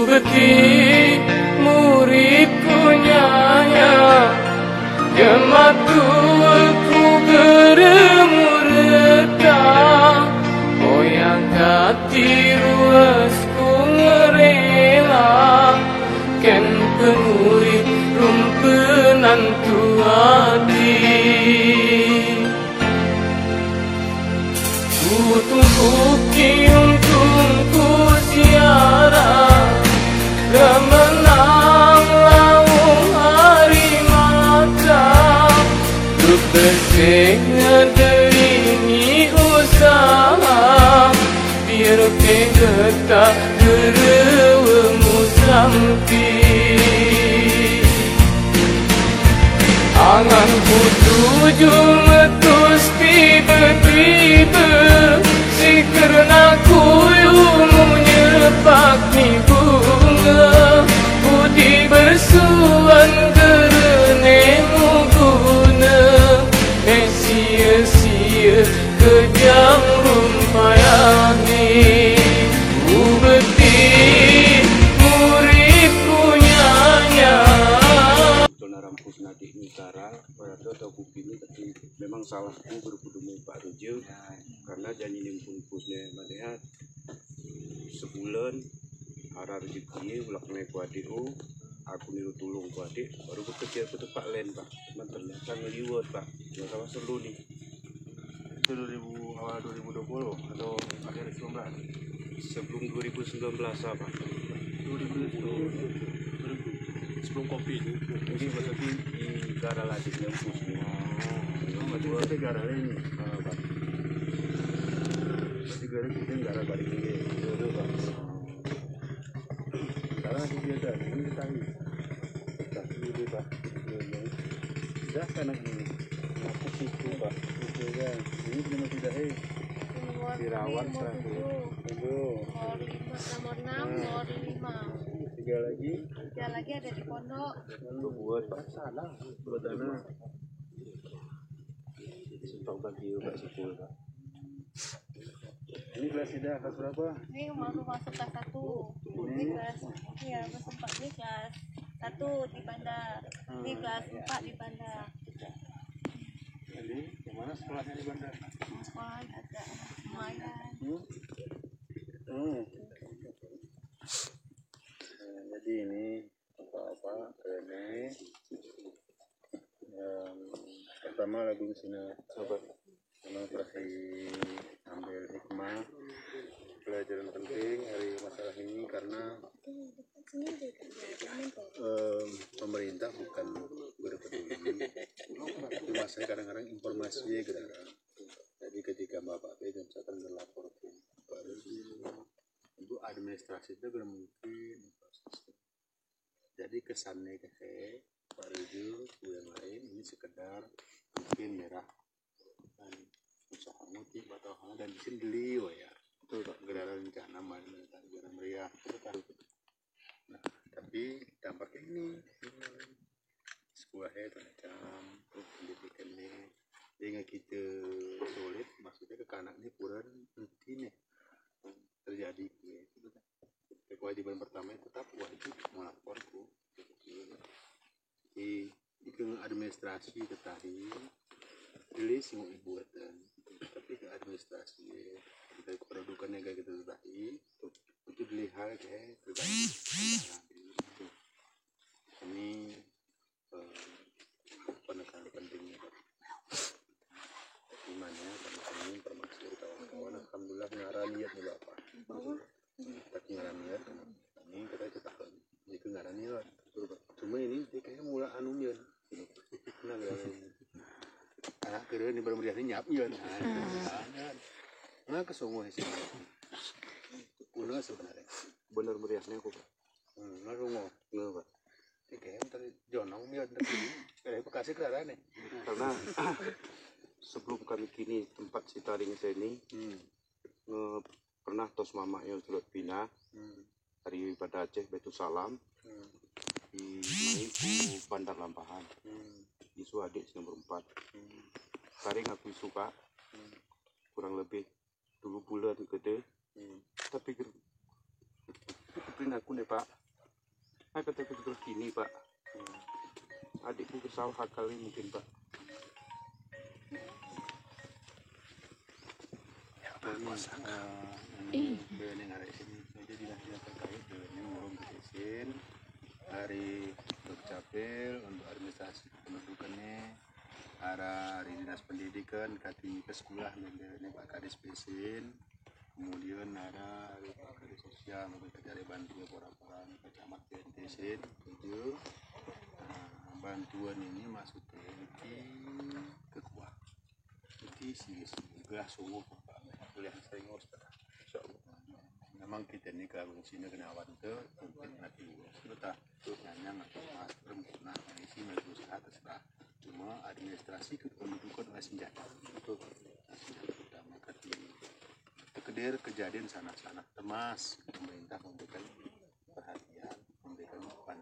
beti muridku nyanya Jematu ku geremureta Oyang kati ruasku ngerela Ken pemurid rumpenan tuadi Kutumpuki untungku siara Remenang laung hari mata Duk bersih ngederingi usaha Biar kegetak gerewemu sampi Anganku tuju metus tiba-tiba Si kerana kuyumu nyepak ni bunga Budi bersuan gerenemu guna sia-sia kejam rumpayani Ubeti muridku nyanya Rampus nadik utara pada atau bukini tapi memang salahku berkudumu Pak Rujo karena janji nimpungkusnya melihat sebulan arah rezeki ulak naik kuadiku aku niru tulung kuadik baru bekerja ke tempat lain Pak cuman ternyata ngeliwat Pak nggak salah seru nih itu 2000 awal 2020 atau akhir 19 sebelum 2019 Pak 2020 sebelum kopi ini maksudnya di negara lagi yang khusus maksudnya kita negara lain Pak negara kita negara balik ini Pak sekarang aku biasa ini kita ini Pak sudah karena ini aku situ Pak itu ya ini cuma tidak dirawat 100 nomor 5 tiga lagi ada di pondok buat Pak salah buat anak sempat bagi Pak Sipul Pak ini kelas tidak kelas berapa? Ini masuk kelas 1 ini kelas iya sempat ini kelas 1 di Bandar ini kelas 4 di Bandar jadi gimana sekolahnya di Bandar? Sekolah agak lumayan jadi ini apa ini yang pertama lagu sini sobat memang terakhir ambil hikmah pelajaran penting dari masalah ini karena pemerintah bukan berpeduli itu masanya kadang-kadang informasinya gerara jadi ketika Bapak itu misalkan berlapor ke itu administrasi itu belum mungkin jadi kesannya kayak Pak Rujo yang lain ini sekedar mungkin merah dan usaha motif atau hal dan di sini beliau ya itu gerakan rencana gerakan meriah nah tapi dampaknya ini sebuah macam pendidikannya dengan kita sulit maksudnya ke kanak ini kurang penting nih terjadi kewajiban pertama tetap wajib melaporku di administrasi tetapi pilih semua ibuatan tapi ke administrasi kita kedudukan yang kita tetapi untuk dilihat kayak terbaik ini penekanan pentingnya gimana kami informasi dari kawan-kawan alhamdulillah ngaraniat nih Bapak tak ngaraniat ini kita cetakan itu ngaraniat cuma ini kayaknya mulai anunya nah anak kira ini baru meriasnya nyapnya nah kesungguh sih benar sebenarnya benar meriasnya aku Pak nah sungguh nggak Pak ini kayaknya tadi jonong nih kayak Bekasi kerana nih karena sebelum kami kini tempat Sitaring ini pernah tos mama yang sudah pindah dari pada Aceh Baitul Salam di Maiku Bandar Lampahan isu adik nomor 4 Taring aku suka kurang lebih dulu bulan gede tapi dengerin aku nih Pak. Kataku seperti ini Pak. Adikku kesalah kali mungkin Pak. Ya Pak Kuasa. Ini hari ini jadi dinas terkait dengan belum izin dari Dukcapil untuk administrasi kependudukannya. Arah dari dinas pendidikan kati ke sekolah ini Pak Kadis Pesin. Kemudian ada dari Pak Kadis Sosial mereka cari bantuan orang-orang kecamatan Pesin 7. Bantuan ini maksudnya ke kuah. Itu sih juga sungguh Pak. Boleh saya ngurus Pak. Memang kita ini kalau sini kena awan itu mungkin nanti kita nyanyi atau masker nah isi berusaha terserah. Cuma administrasi kependudukan oleh senjata itu utama kedir kejadian sana-sana temas pemerintah memberikan perhatian memberikan bantuan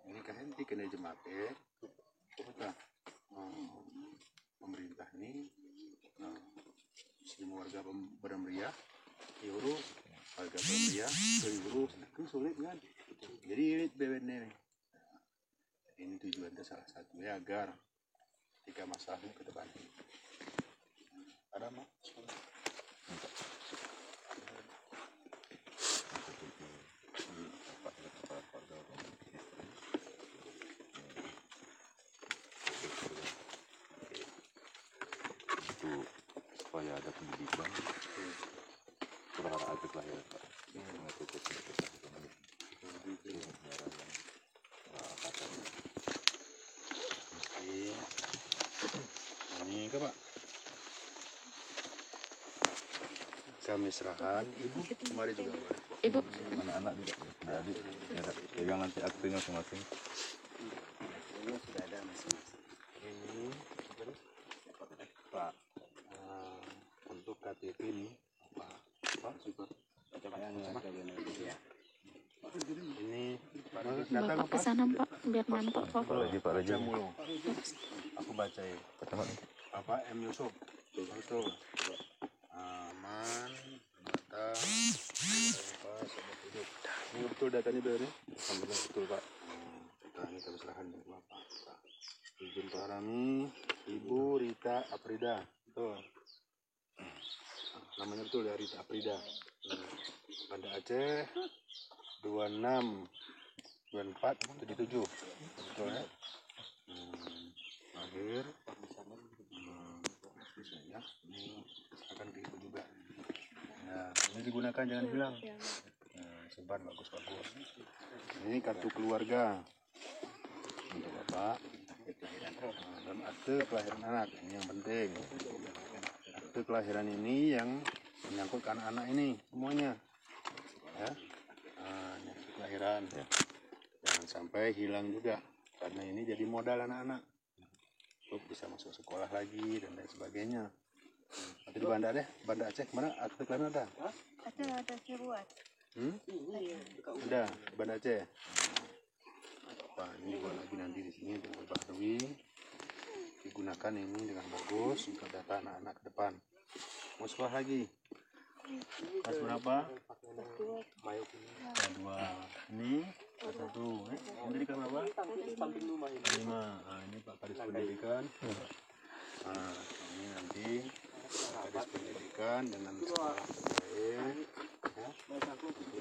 ini kan henti kena jemape kita pemerintah ini semua warga Beramria Euro warga Beramria Euro itu sulit kan jadi irit BWN ini tujuannya salah satunya agar jika masalahnya ke depan ada mak untuk supaya ada pendidikan berharap aktif lah ya Pak mengatur kesehatan ini ke Pak kami serahkan ibu kemarin juga ibu anak-anak juga jadi ya pegang nanti aktinya masing-masing ini sudah ada masing-masing ini Pak untuk KTP ini Pak super ini Bapak ke sana Pak, biar nampak Pak. Pak Raja mulung aku baca ya apa M Yusuf betul aman data ini betul datanya benar ya alhamdulillah betul Pak kita ini kami serahkan dari Bapak izin Pak Rami Ibu Rita Aprida betul namanya betul ya Rita Aprida Banda Aceh 26 94 77 betul ya akhir ya ini akan ke ibu juga ya ini digunakan jangan hilang simpan bagus-bagus ini kartu keluarga untuk Bapak dan akte kelahiran anak ini yang penting akte kelahiran ini yang menyangkut ke anak-anak ini semuanya ya ini akte kelahiran jangan sampai hilang juga karena ini jadi modal anak-anak untuk bisa masuk sekolah lagi dan lain sebagainya. Nanti di Banda deh, Banda Aceh mana akte kelahiran ada? Ada saya buat. Ada Banda Aceh. Pak ini buat lagi nanti di sini untuk diperbarui digunakan ini dengan bagus untuk data anak-anak ke depan. Mau sekolah lagi? Kelas berapa? Kelas 2. Ini kelas 1. Ini di kelas berapa? 5. Nah, ini Pak Kadis Pendidikan. Nah, ini nanti Kadis Pendidikan dengan sekolah terbaik. Ya,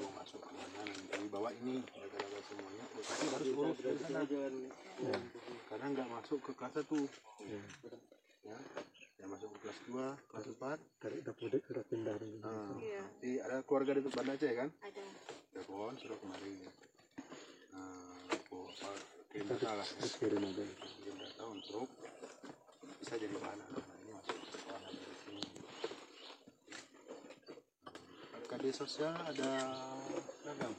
mau masuk ke mana nanti bawa ini daga-daga semuanya. Tapi harus urus dari sana. Ya, karena nggak masuk ke kelas 1. Ya. Yang masuk ke kelas 2, kelas 4 dari Dapodik sudah pindah nanti ada keluarga di Banda Aceh kan? Ada. Telepon sudah kemarin kirim data lah kirim data untuk bisa jadi bahan anak ini masuk ke sekolah dari sini KD sosial ada seragam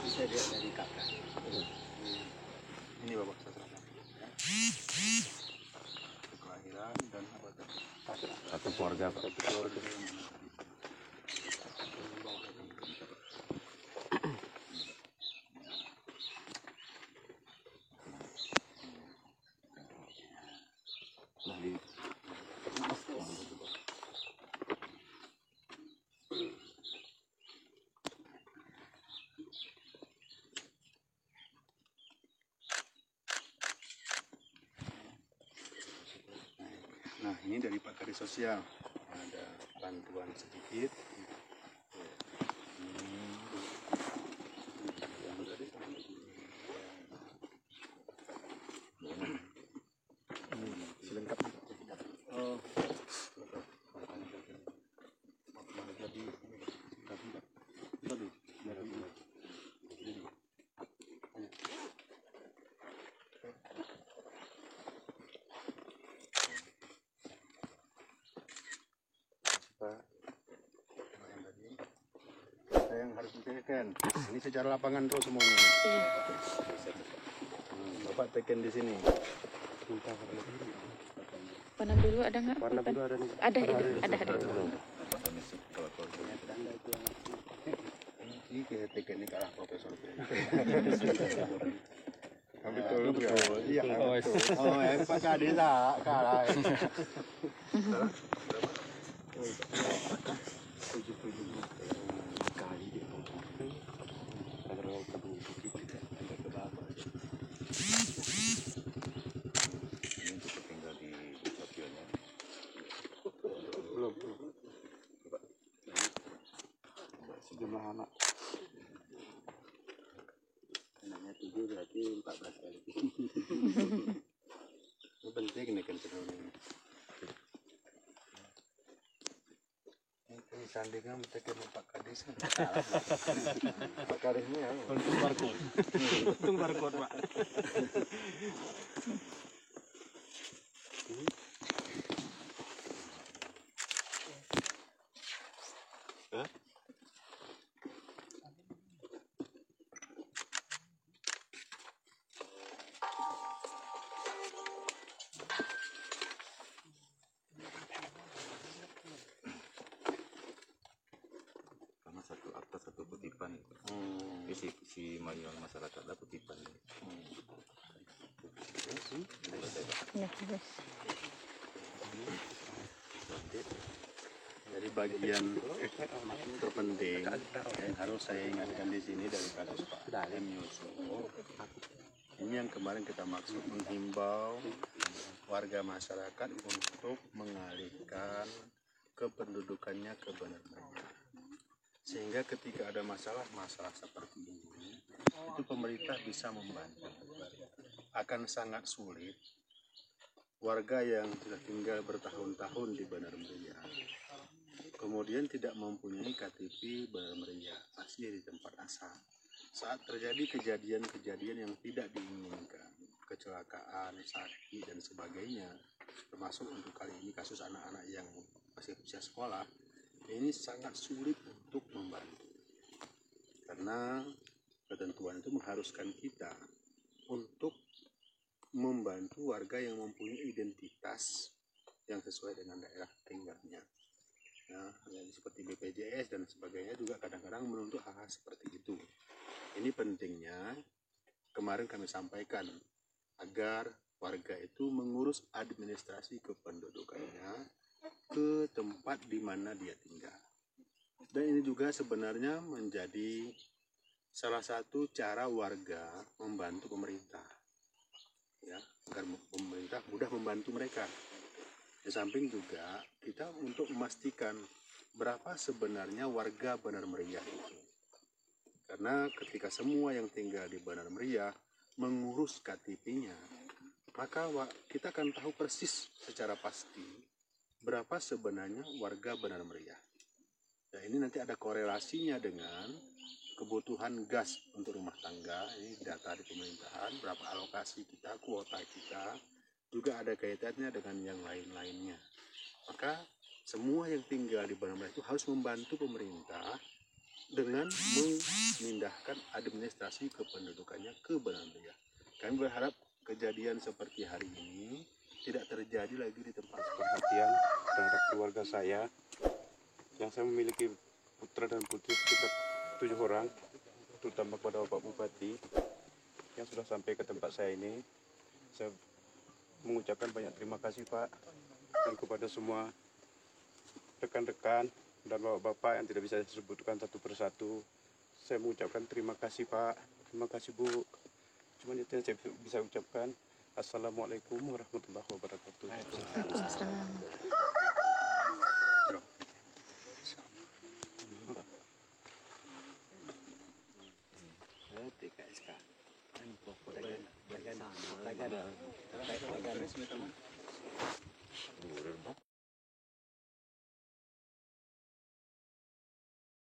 bisa lihat dari kakak ini Bapak seragam kelahiran dan apa tadi satu keluarga Pak. satu keluarga Nah, ini dari Pak Kadis Sosial ada bantuan sedikit. Selengkap. Oh. Yang harus ditekan. Ini secara lapangan terus semuanya. Bapak teken di sini. Warna biru ada nggak? Warna biru ada nih. Ada. Ini ke teken ini ke arah profesor. Betul. Iya. Oh, Pak Kadis kalah. Sejumlah anak. Anaknya 7 berarti 14 kali. Ini penting nih kan sebenarnya. Ini sandingan tekan Pak Kadis. Pak Kadis ini ya. Untung barcode, Pak. Karena satu akta satu kutipan, visi manual masyarakat ada kutipan. Ya, terus. Jadi bagian terpenting yang harus saya ingatkan di sini dari kasus Pak M. Yusuf. Ini yang kemarin kita maksud menghimbau warga masyarakat untuk mengalihkan kependudukannya ke benar-benar. Sehingga ketika ada masalah seperti ini, itu pemerintah bisa membantu. Akan sangat sulit warga yang sudah tinggal bertahun-tahun di Bandar Meriah, kemudian tidak mempunyai KTP Bandar Meriah, pasti di tempat asal. Saat terjadi kejadian-kejadian yang tidak diinginkan, kecelakaan, sakit, dan sebagainya, termasuk untuk kali ini kasus anak-anak yang masih usia sekolah, ini sangat sulit untuk membantu. Karena ketentuan itu mengharuskan kita untuk membantu warga yang mempunyai identitas yang sesuai dengan daerah tinggalnya. Nah, yang seperti BPJS dan sebagainya juga kadang-kadang menuntut hal-hal seperti itu. Ini pentingnya kemarin kami sampaikan agar warga itu mengurus administrasi kependudukannya ke tempat di mana dia tinggal. Dan ini juga sebenarnya menjadi salah satu cara warga membantu pemerintah, ya, agar pemerintah mudah membantu mereka. Di samping juga kita untuk memastikan berapa sebenarnya warga Bandar Meriah itu. Karena ketika semua yang tinggal di Bandar Meriah mengurus KTP-nya, maka kita akan tahu persis secara pasti berapa sebenarnya warga Bandar Meriah. Dan ini nanti ada korelasinya dengan kebutuhan gas untuk rumah tangga. Ini data di pemerintahan, berapa alokasi kita, kuota kita, juga ada kaitannya dengan yang lain-lainnya. Maka semua yang tinggal di Bandar Meriah itu harus membantu pemerintah dengan memindahkan administrasi kependudukannya ke Bandar Meriah. Kami berharap kejadian seperti hari ini tidak terjadi lagi di tempat Perhatian terhadap keluarga saya yang saya memiliki putra dan putri sekitar 7 orang, terutama kepada Bapak Bupati yang sudah sampai ke tempat saya ini. Saya mengucapkan banyak terima kasih Pak, dan kepada semua rekan-rekan dan bapak-bapak yang tidak bisa disebutkan satu persatu. Saya mengucapkan terima kasih Pak, terima kasih Bu. Cuma itu yang saya bisa ucapkan. Assalamualaikum warahmatullahi wabarakatuh. TKSK.